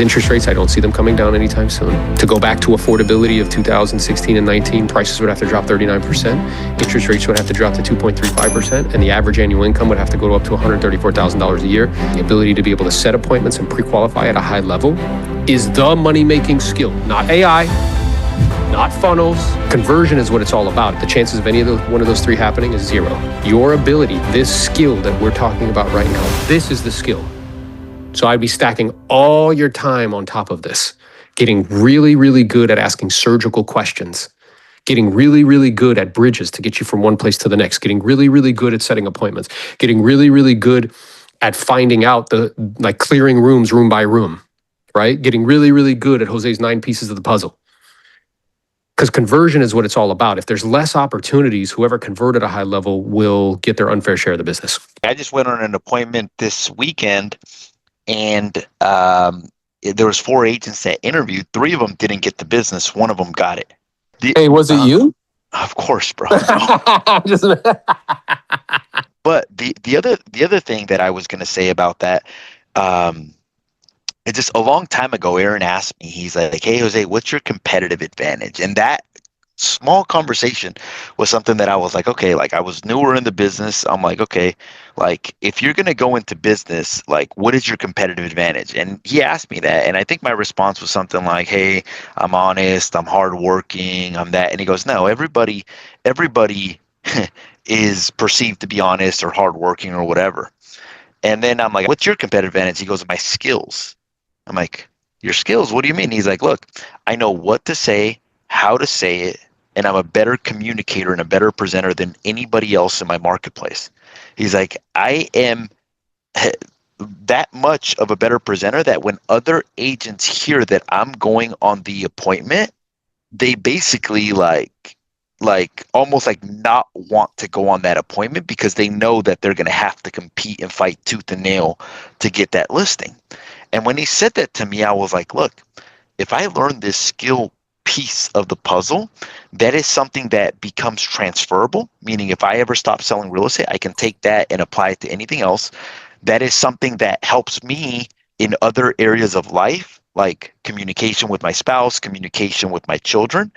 Interest rates, I don't see them coming down anytime soon. To go back to affordability of 2016 and 19, prices would have to drop 39%. Interest rates would have to drop to 2.35%, and the average annual income would have to go up to $134,000 a year. The ability to be able to set appointments and pre-qualify at a high level is the money-making skill, not AI, not funnels. Conversion is what it's all about. The chances of one of those three happening is zero. Your ability, this skill that we're talking about right now, this is the skill. So I'd be stacking all your time on top of this, getting really, really good at asking surgical questions, getting really, really good at bridges to get you from one place to the next, getting really, really good at setting appointments, getting really, really good at finding out clearing rooms room by room, right? Getting really, really good at Jose's 9 pieces of the puzzle. Because conversion is what it's all about. If there's less opportunities, whoever converted a high level will get their unfair share of the business. I just went on an appointment this weekend, and there was 4 agents that interviewed. 3 of them didn't get the business. 1 of them got it. Hey, was it you? Of course, bro. But the other thing that I was going to say about that, it's just a long time ago, Aaron asked me, he's like, hey, Jose, what's your competitive advantage? And that small conversation was something that I was like, okay, like I was newer in the business. I'm like, okay, like if you're going to go into business, like what is your competitive advantage? And he asked me that. And I think my response was something like, hey, I'm honest, I'm hardworking, I'm that. And he goes, no, everybody is perceived to be honest or hardworking or whatever. And then I'm like, what's your competitive advantage? He goes, my skills. I'm like, your skills? What do you mean? He's like, look, I know what to say, how to say it, and I'm a better communicator and a better presenter than anybody else in my marketplace. He's like, I am that much of a better presenter that when other agents hear that I'm going on the appointment, they basically like almost like not want to go on that appointment because they know that they're going to have to compete and fight tooth and nail to get that listing. And when he said that to me, I was like, look, if I learn this skill piece of the puzzle, that is something that becomes transferable, meaning if I ever stop selling real estate, I can take that and apply it to anything else. That is something that helps me in other areas of life, like communication with my spouse, communication with my children,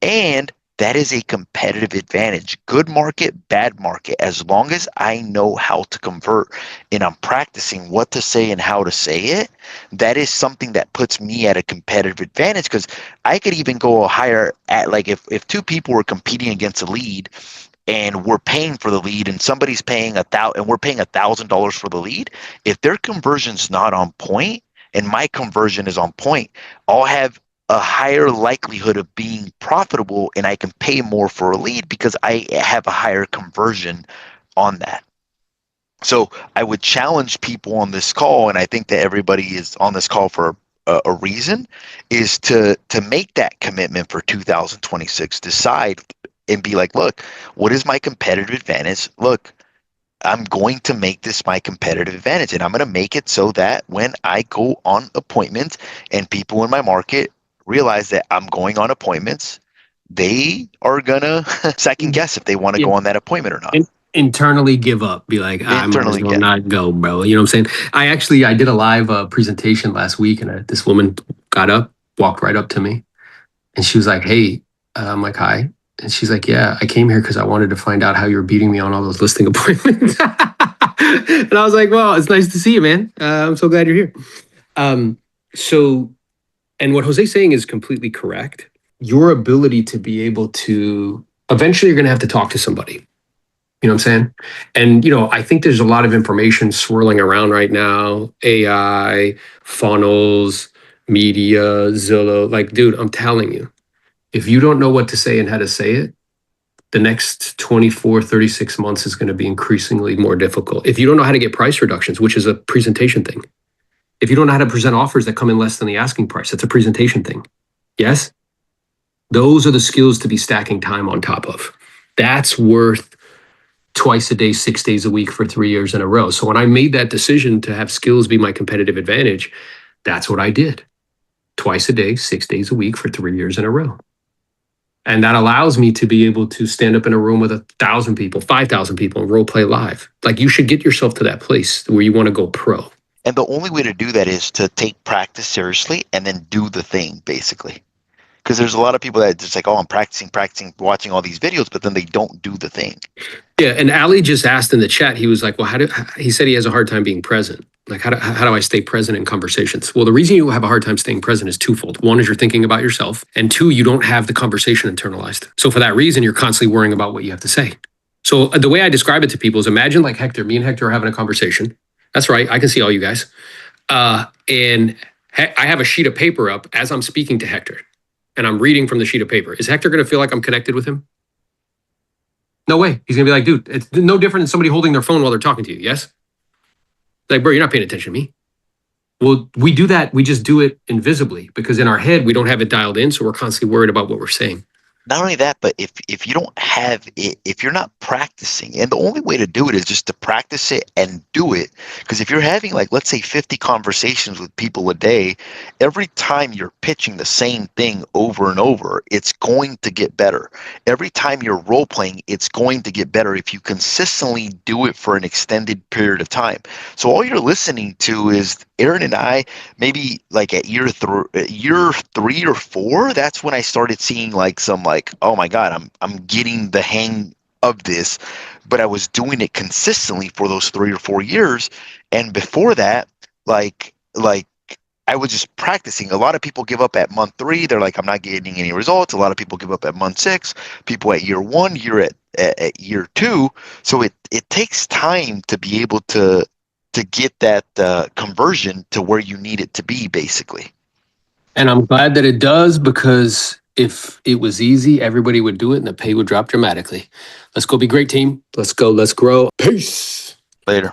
and that is a competitive advantage. Good market, bad market, as long as I know how to convert and I'm practicing what to say and how to say it, that is something that puts me at a competitive advantage, because I could even go higher at, like, if 2 people were competing against a lead and we're paying for the lead and somebody's paying and we're paying $1,000 for the lead, if their conversion's not on point and my conversion is on point, I'll have a higher likelihood of being profitable and I can pay more for a lead because I have a higher conversion on that. So I would challenge people on this call, and I think that everybody is on this call for a reason, is to make that commitment for 2026. Decide and be like, look, what is my competitive advantage? Look, I'm going to make this my competitive advantage, and I'm going to make it so that when I go on appointments and people in my market realize that I'm going on appointments, they are gonna second guess if they want to go on that appointment or not. Internally give up, be like, I might as well not go, bro. You know what I'm saying? I did a live presentation last week, and this woman got up, walked right up to me, and she was like, hey, I'm like, hi. And she's like, yeah, I came here because I wanted to find out how you were beating me on all those listing appointments. And I was like, well, it's nice to see you, man. I'm so glad you're here. And what Jose's saying is completely correct. Your ability to be able to, eventually you're going to have to talk to somebody. You know what I'm saying? And, I think there's a lot of information swirling around right now. AI, funnels, media, Zillow. Like, dude, I'm telling you, if you don't know what to say and how to say it, the next 24, 36 months is going to be increasingly more difficult. If you don't know how to get price reductions, which is a presentation thing. If you don't know how to present offers that come in less than the asking price, that's a presentation thing. Yes? Those are the skills to be stacking time on top of. That's worth twice a day, 6 days a week for 3 years in a row. So when I made that decision to have skills be my competitive advantage, that's what I did. Twice a day, 6 days a week for 3 years in a row. And that allows me to be able to stand up in a room with 1,000 people, 5,000 people and role play live. Like, you should get yourself to that place where you want to go pro. And the only way to do that is to take practice seriously and then do the thing, basically. Because there's a lot of people that just like, oh, I'm practicing, watching all these videos, but then they don't do the thing. Yeah, and Ali just asked in the chat, he was like, well, he said he has a hard time being present. Like, how do I stay present in conversations? Well, the reason you have a hard time staying present is twofold. One is you're thinking about yourself, and two, you don't have the conversation internalized. So for that reason, you're constantly worrying about what you have to say. So the way I describe it to people is imagine like Hector, me and Hector are having a conversation. That's right, I can see all you guys. And I have a sheet of paper up as I'm speaking to Hector, and I'm reading from the sheet of paper. Is Hector going to feel like I'm connected with him? No way. He's going to be like, dude, it's no different than somebody holding their phone while they're talking to you. Yes? Like, bro, you're not paying attention to me. Well, we do that. We just do it invisibly because in our head, we don't have it dialed in. So we're constantly worried about what we're saying. Not only that, but if you don't have it, if you're not practicing, and the only way to do it is just to practice it and do it. Because if you're having, like, let's say 50 conversations with people a day, every time you're pitching the same thing over and over, it's going to get better. Every time you're role playing, it's going to get better if you consistently do it for an extended period of time. So all you're listening to is Aaron and I, maybe like at year 3 or 4, that's when I started seeing like some like, oh my God, I'm getting the hang of this, but I was doing it consistently for those 3 or 4 years. And before that, like I was just practicing. A lot of people give up at month 3. They're like, I'm not getting any results. A lot of people give up at month 6, people at year 1, you're at year 2. So it takes time to be able to get that conversion to where you need it to be, basically. And I'm glad that it does, because if it was easy, everybody would do it and the pay would drop dramatically. Let's go be great, team. Let's go. Let's grow. Peace. Later.